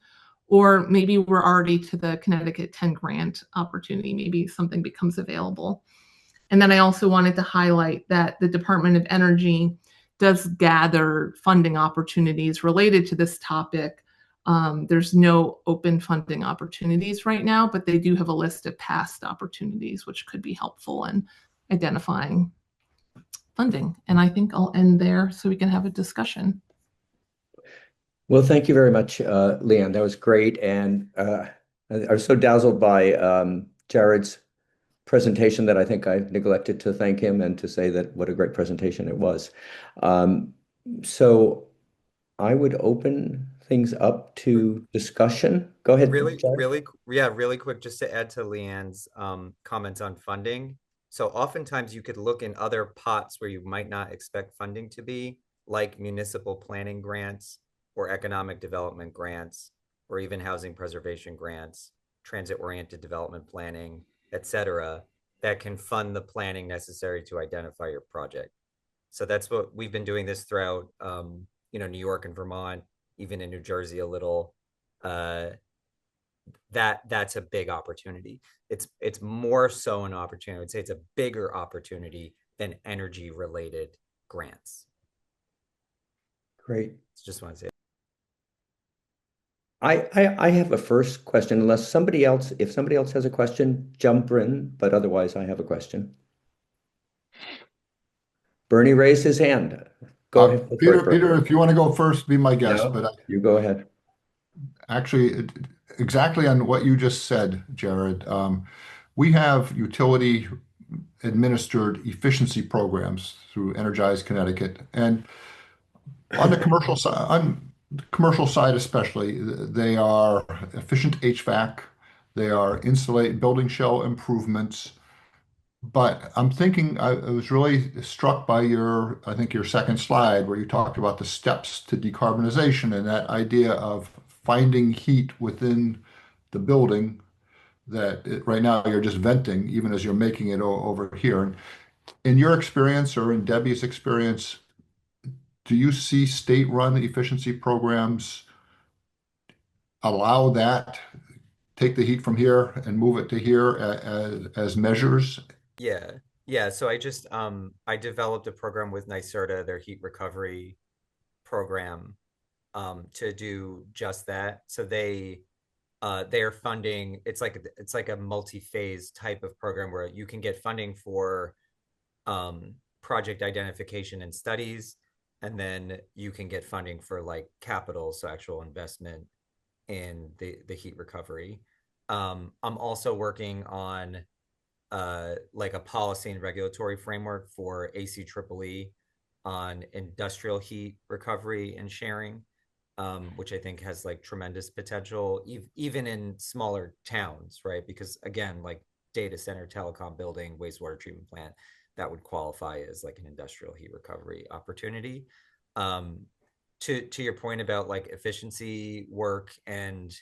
or maybe we're already to the Connecticut 10 grant opportunity. Maybe something becomes available. And then I also wanted to highlight that the Department of Energy does gather funding opportunities related to this topic. There's no open funding opportunities right now, but they do have a list of past opportunities, which could be helpful in identifying funding. And I think I'll end there so we can have a discussion. Well, thank you very much, Lianne. That was great. And I was so dazzled by Jared's presentation that I think I neglected to thank him and to say that what a great presentation it was. So I would open things up to discussion. Go ahead, Jared. Really quick, just to add to Leanne's comments on funding. So oftentimes you could look in other pots where you might not expect funding to be, like municipal planning grants or economic development grants, or even housing preservation grants, transit-oriented development planning, etc., that can fund the planning necessary to identify your project. So that's what we've been doing this throughout, New York and Vermont, even in New Jersey a little. That's a big opportunity. It's more so an opportunity. I would say it's a bigger opportunity than energy related grants. Great. Just want to say. I have a first question, unless if somebody else has a question, jump in, but otherwise I have a question. Bernie raised his hand. Go ahead. Peter, if you want to go first, be my guest. No, but you go ahead. Actually, exactly on what you just said, Jared. We have utility administered efficiency programs through Energize Connecticut, and on the commercial side especially, they are efficient HVAC, they are building shell improvements. But I'm thinking, I was really struck by I think your second slide where you talked about the steps to decarbonization and that idea of finding heat within the building right now you're just venting, even as you're making it over here. And in your experience or in Debbie's experience, do you see state-run efficiency programs allow that, take the heat from here and move it to here as measures? Yeah. So I developed a program with NYSERDA, their heat recovery program, to do just that. So they are funding. It's like a multi-phase type of program where you can get funding for project identification and studies, and then you can get funding for like capital, so actual investment in the heat recovery. I'm also working on like a policy and regulatory framework for ACEEE on industrial heat recovery and sharing, which I think has like tremendous potential, even in smaller towns, right? Because again, like data center, telecom building, wastewater treatment plant, that would qualify as like an industrial heat recovery opportunity. To your point about like efficiency work and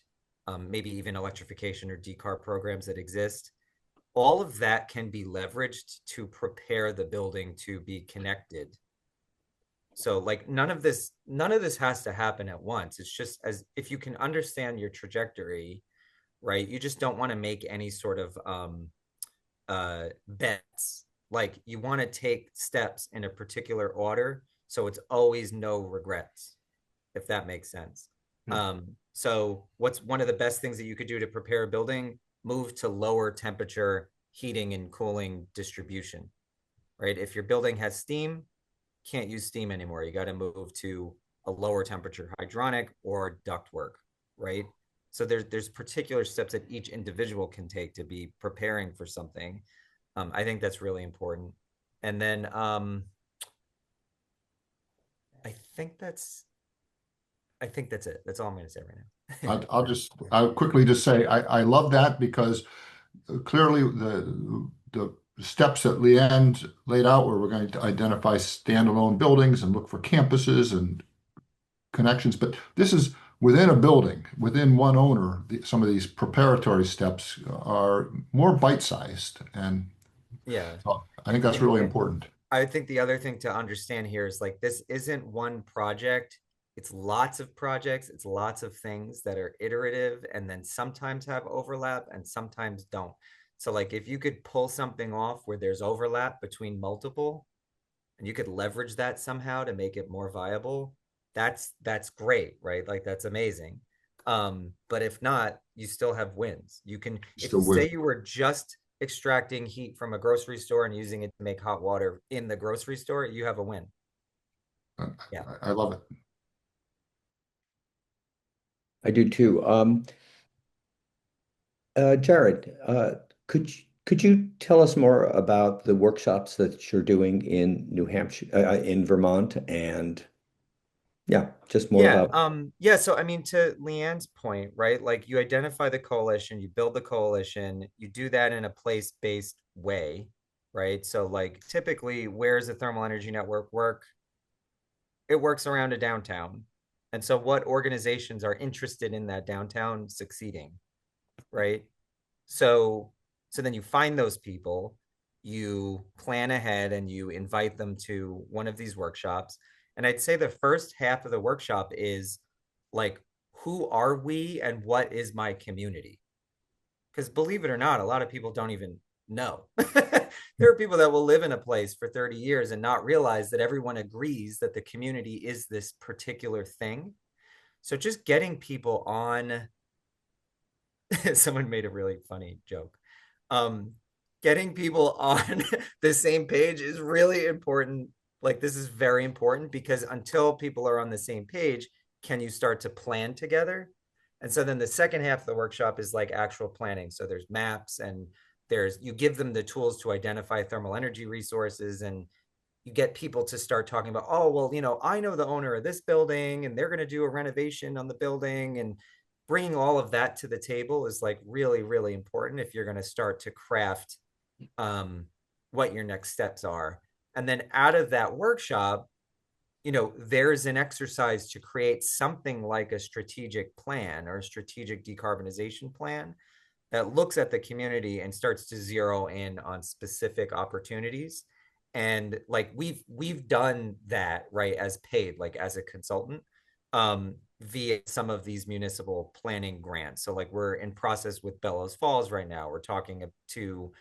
maybe even electrification or decarb programs that exist, all of that can be leveraged to prepare the building to be connected. So like none of this has to happen at once. It's just as if you can understand your trajectory, right? You just don't want to make any sort of bets. Like you want to take steps in a particular order, so it's always no regrets, if that makes sense. So what's one of the best things that you could do to prepare a building? Move to lower temperature heating and cooling distribution, right? If your building has steam, can't use steam anymore. You got to move to a lower temperature hydronic or ductwork, right? So there's particular steps that each individual can take to be preparing for something. I think that's really important. And then I think that's I think that's it. That's all I'm going to say right now. I'll quickly just say I love that because clearly the steps that Leanne laid out, where we're going to identify standalone buildings and look for campuses and connections, but this is within a building, within one owner. Some of these preparatory steps are more bite-sized, and Yeah. so I think that's really And important. I think the other thing to understand here is like this isn't one project. It's lots of projects. It's lots of things that are iterative and then sometimes have overlap and sometimes don't. So like if you could pull something off where there's overlap between multiple and you could leverage that somehow to make it more viable, that's great, right? Like that's amazing. But if not, you still have wins. You can, if Still you with say you were just extracting heat from a grocery store and using it to make hot water in the grocery store, you have a win. I, Yeah. I love it. I do too. Jared, could you tell us more about the workshops that you're doing in New Hampshire, in Vermont, and yeah, just more Yeah, about. yeah, so I mean to Leanne's point, right? Like you identify the coalition, you build the coalition, you do that in a place-based way, right? So like typically where does a thermal energy network work? It works around a downtown. And so what organizations are interested in that downtown succeeding, right? So so then you find those people, you plan ahead and you invite them to one of these workshops. And I'd say the first half of the workshop is like, who are we and what is my community? Because believe it or not, a lot of people don't even know. There are people that will live in a place for 30 years and not realize that everyone agrees that the community is this particular thing. So just getting people on, someone made a really funny joke. Um, Getting people on the same page is really important. Like this is very important because until people are on the same page, can you start to plan together? And so then the second half of the workshop is like actual planning. So there's maps and there's you give them the tools to identify thermal energy resources and you get people to start talking about, oh, well, I know the owner of this building and they're going to do a renovation on the building. And bringing all of that to the table is like really, really important if you're going to start to craft what your next steps are. And then out of that workshop, there's an exercise to create something like a strategic plan or a strategic decarbonization plan that looks at the community and starts to zero in on specific opportunities. And like we've done that, right, as paid, like as a consultant, via some of these municipal planning grants. So like we're in process with Bellows Falls right now. We're talking to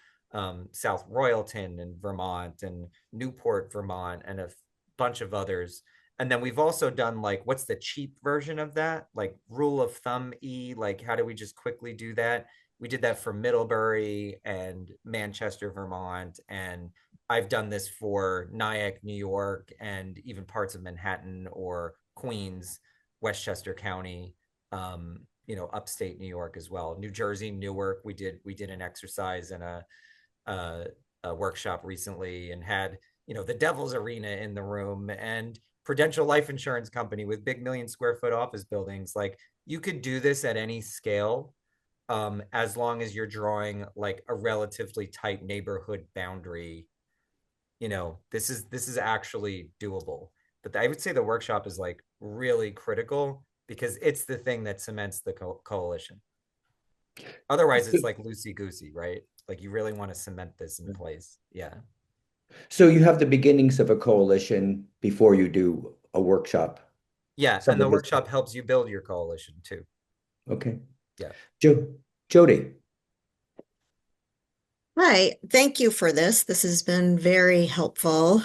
South Royalton in Vermont and Newport, Vermont, and a bunch of others. And then we've also done like what's the cheap version of that? Like rule of thumb like how do we just quickly do that? We did that for Middlebury and Manchester, Vermont, and I've done this for Nyack, New York, and even parts of Manhattan or Queens, Westchester County, upstate New York as well. New Jersey, Newark, we did an exercise and a, a workshop recently and had the Devil's Arena in the room and Prudential Life Insurance Company with big million-square-foot office buildings. Like you could do this at any scale, as long as you're drawing like a relatively tight neighborhood boundary. This is actually doable. But I would say the workshop is like really critical because it's the thing that cements the coalition. Otherwise, it's like loosey goosey, right? Like you really want to cement this in place. Yeah. So you have the beginnings of a coalition before you do a workshop. Yeah. Some And the of this. workshop helps you build your coalition too. Okay. Yeah. Jody. Hi, thank you for this. This has been very helpful.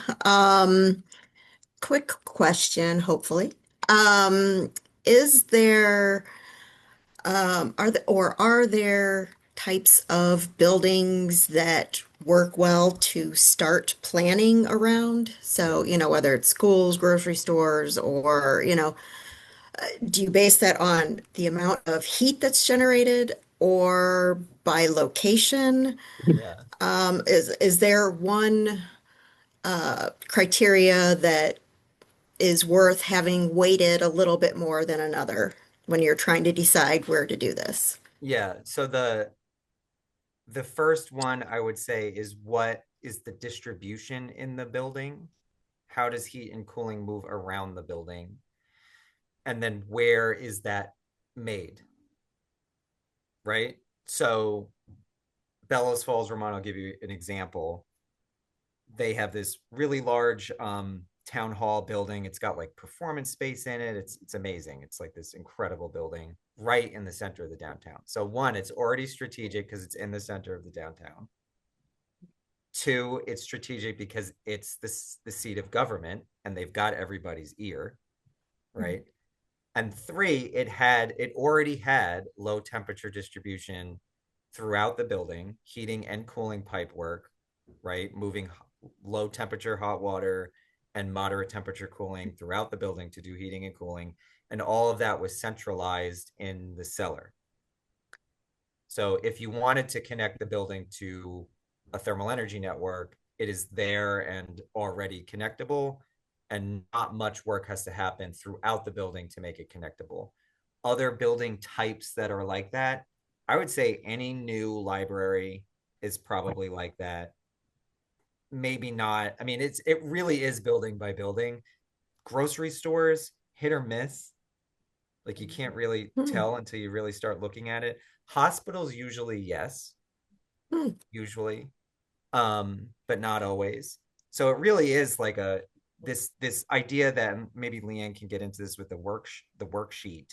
Quick question, hopefully. Is there are there types of buildings that work well to start planning around? So, whether it's schools, grocery stores, or, Do you base that on the amount of heat that's generated or by location? Yeah. Is there one criteria that is worth having weighted a little bit more than another when you're trying to decide where to do this? Yeah. So the first one I would say is what is the distribution in the building? How does heat and cooling move around the building? And then where is that made? Right? So Bellows Falls, Vermont, I'll give you an example. They have this really large town hall building. It's got like performance space in it. It's amazing. It's like this incredible building right in the center of the downtown. So one, it's already strategic because it's in the center of the downtown. Two, it's strategic because it's the seat of government and they've got everybody's ear, right? And three, it already had low temperature distribution throughout the building, heating and cooling pipe work, right? Moving low temperature hot water and moderate temperature cooling throughout the building to do heating and cooling. And all of that was centralized in the cellar. So if you wanted to connect the building to a thermal energy network, it is there and already connectable, and not much work has to happen throughout the building to make it connectable. Other building types that are like that, I would say any new library is probably like that. Maybe not. I mean, it really is building by building. Grocery stores, hit or miss. Like you can't really Hmm. tell until you really start looking at it. Hospitals usually yes, Hmm. usually, but not always. So it really is like this idea that maybe Lianne can get into this with the worksheet.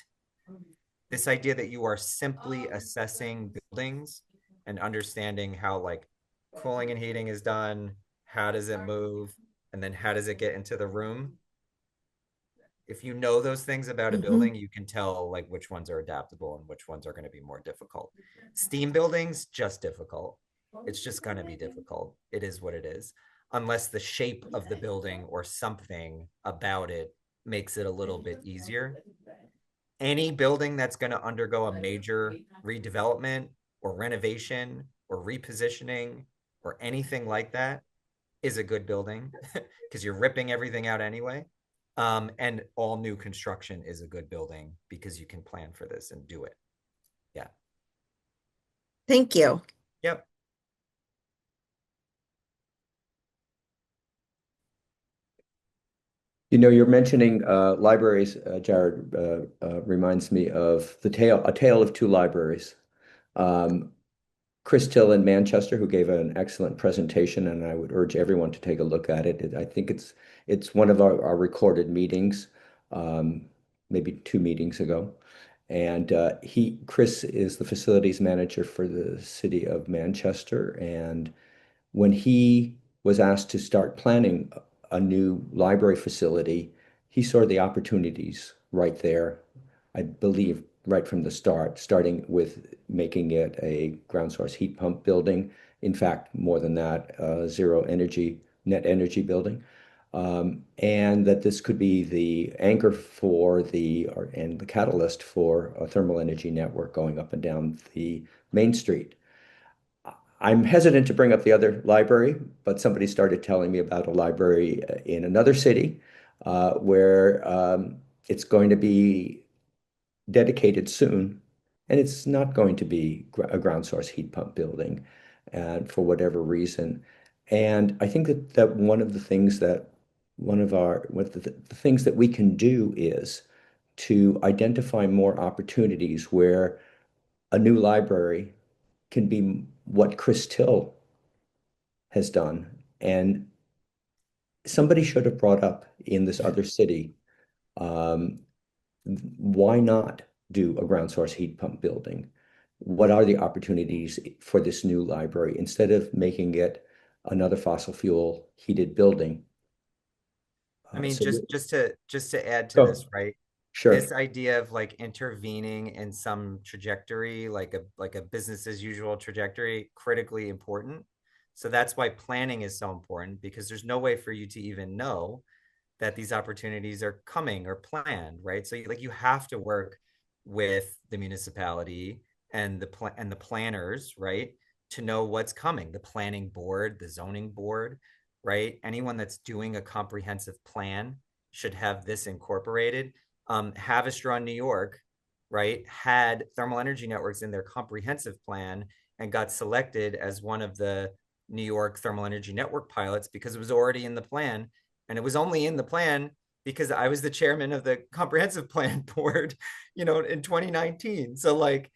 This idea that you are simply assessing buildings and understanding how like cooling and heating is done, how does it move, and then how does it get into the room. If you know those things about a Mhm. building, you can tell like which ones are adaptable and which ones are going to be more difficult. Steam buildings, just difficult. It's just going to be difficult. It is what it is. Unless the shape of the building or something about it makes it a little bit easier. Any building that's going to undergo a major redevelopment or renovation or repositioning or anything like that is a good building because you're ripping everything out anyway. And all new construction is a good building because you can plan for this and do it. Yeah. Thank you. Yep. You know, you're mentioning libraries, Jared, reminds me of a tale of two libraries. Um, Chris Till in Manchester, who gave an excellent presentation, and I would urge everyone to take a look at it. I think it's one of our recorded meetings, um, maybe two meetings ago. And Chris is the facilities manager for the city of Manchester, and when he was asked to start planning a new library facility, he saw the opportunities right there, I believe, right from the start, starting with making it a ground source heat pump building. In fact, more than that, zero energy, net energy building. And that this could be the anchor and the catalyst for a thermal energy network going up and down the main street. I'm hesitant to bring up the other library, but somebody started telling me about a library in another city where it's going to be dedicated soon, and it's not going to be a ground source heat pump building, and for whatever reason. And I think that one of the things that the things that we can do is to identify more opportunities where a new library can be what Chris Till has done. And somebody should have brought up in this other city, um, why not do a ground source heat pump building? What are the opportunities for this new library instead of making it another fossil fuel heated building? I mean, So just to add to this, go, right? This sure. idea of like intervening in some trajectory, like a business as usual trajectory, critically important. So that's why planning is so important because there's no way for you to even know that these opportunities are coming or planned, right? So like you have to work with the municipality and the planners, right, to know what's coming. The planning board, the zoning board, right? Anyone that's doing a comprehensive plan should have this incorporated. Havistraw, New York, right, had thermal energy networks in their comprehensive plan and got selected as one of the New York thermal energy network pilots because it was already in the plan. And it was only in the plan because I was the chairman of the comprehensive plan board, in 2019. So like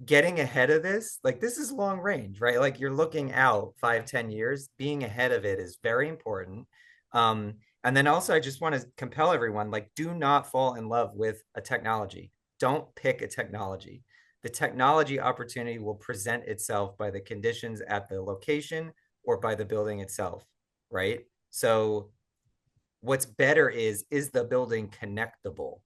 getting ahead of this, like this is long range, right? Like you're looking out 5, 10 years, being ahead of it is very important. And then also I just want to compel everyone, like, do not fall in love with a technology. Don't pick a technology. The technology opportunity will present itself by the conditions at the location or by the building itself, right? So what's better is the building connectable?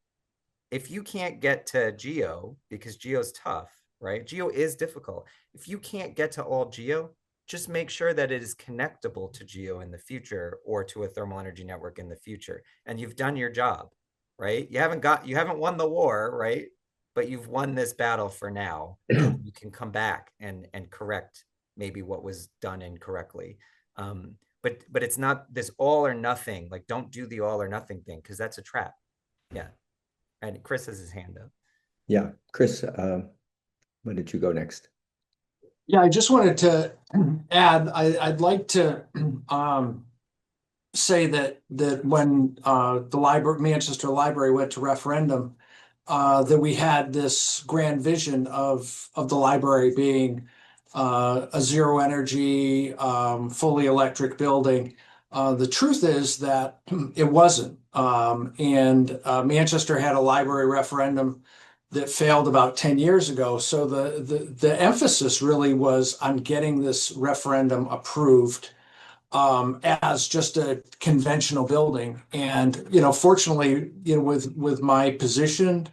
If you can't get to geo, because geo's tough, right? Geo is difficult. If you can't get to all geo, just make sure that it is connectable to geo in the future or to a thermal energy network in the future. And you've done your job, right? You haven't won the war, right? But you've won this battle for now. And you can come back and correct maybe what was done incorrectly. But it's not this all or nothing. Like, don't do the all or nothing thing, because that's a trap. Yeah. And Chris has his hand up. Yeah, Chris, when did you go next? Yeah, I just wanted to add, I'd like to say that when the Manchester Library went to referendum, that we had this grand vision of the library being a zero energy, fully electric building. The truth is that it wasn't. And Manchester had a library referendum that failed about 10 years ago. So the emphasis really was on getting this referendum approved as just a conventional building. And, fortunately, with my position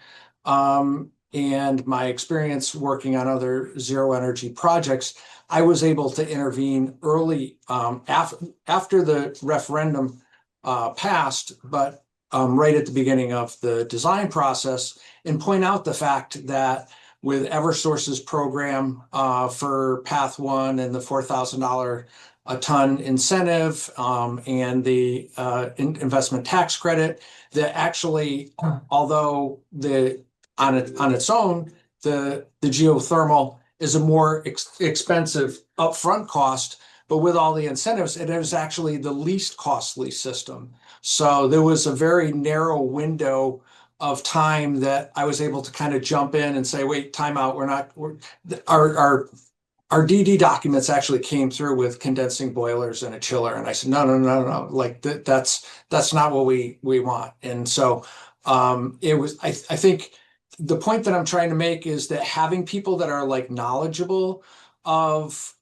and my experience working on other zero energy projects, I was able to intervene early after the referendum passed, but right at the beginning of the design process, and point out the fact that with Eversource's program for Path 1 and the $4,000 a ton incentive and the investment tax credit, that actually, although on its own, the geothermal is a more expensive upfront cost, but with all the incentives, it is actually the least costly system. So there was a very narrow window of time that I was able to kind of jump in and say, wait, time out. Our DD documents actually came through with condensing boilers and a chiller. And I said, no. Like that's not what we want. And so I think the point that I'm trying to make is that having people that are like knowledgeable of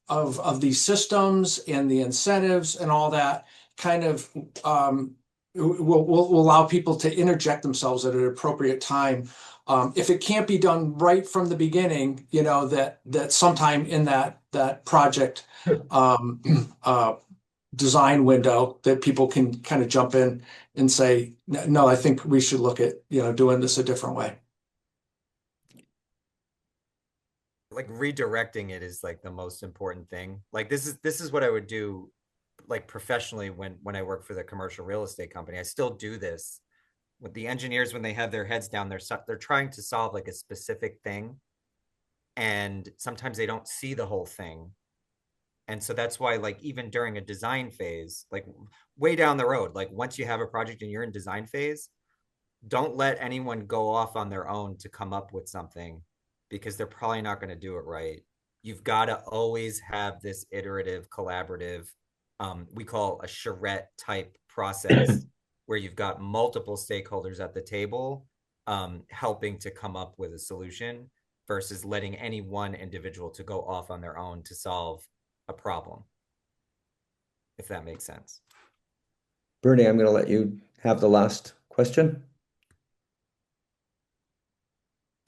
these systems and the incentives and all that kind of will allow people to interject themselves at an appropriate time. If it can't be done right from the beginning, that sometime in that project design window that people can kind of jump in and say, no, I think we should look at doing this a different way. Like redirecting it is like the most important thing. Like this is what I would do like professionally when I work for the commercial real estate company. I still do this with the engineers when they have their heads down. They're trying to solve like a specific thing, and sometimes they don't see the whole thing. And so that's why, like, even during a design phase, like way down the road, like once you have a project and you're in design phase, don't let anyone go off on their own to come up with something, because they're probably not going to do it right. You've got to always have this iterative, collaborative, we call a charrette type process where you've got multiple stakeholders at the table helping to come up with a solution versus letting any one individual to go off on their own to solve a problem, if that makes sense. Bernie, I'm going to let you have the last question.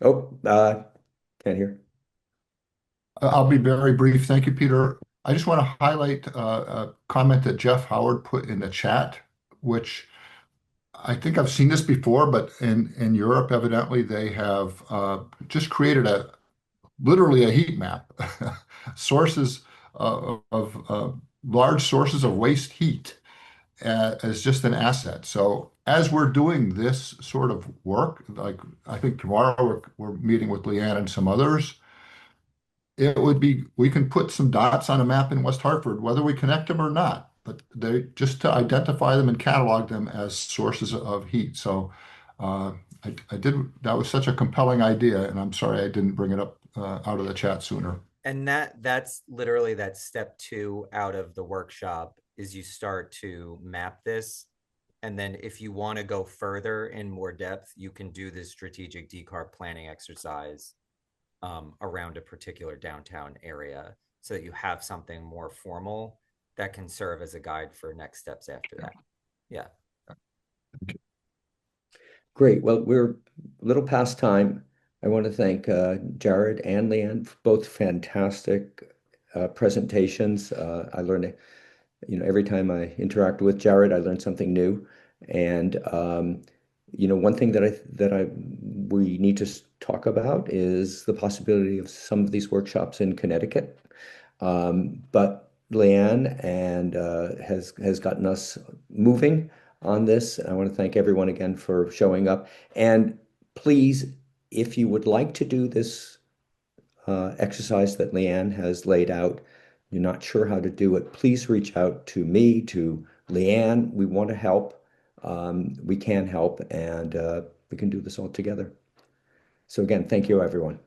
Oh, can't hear. I'll be very brief. Thank you, Peter. I just want to highlight a comment that Jeff Howard put in the chat, which I think I've seen this before, but in Europe, evidently, they have just created a literally a heat map, sources of large sources of waste heat as just an asset. So as we're doing this sort of work, like I think tomorrow we're meeting with Leanne and some others, it would be, we can put some dots on a map in West Hartford, whether we connect them or not, but they just to identify them and catalog them as sources of heat. So uh, I did, that was such a compelling idea, and I'm sorry I didn't bring it up out of the chat sooner. And that's literally that step 2 out of the workshop is you start to map this. And then if you want to go further in more depth, you can do this strategic decarb planning exercise around a particular downtown area so that you have something more formal that can serve as a guide for next steps after that. Yeah. Great. Well, we're a little past time. I want to thank Jared and Leanne for both fantastic presentations. I learned, every time I interact with Jared, I learn something new. And one thing that we need to talk about is the possibility of some of these workshops in Connecticut. But Leanne and has gotten us moving on this. I want to thank everyone again for showing up. And please, if you would like to do this exercise that Leanne has laid out, you're not sure how to do it, please reach out to me, to Leanne. We want to help. We can help, and we can do this all together. So again, thank you, everyone.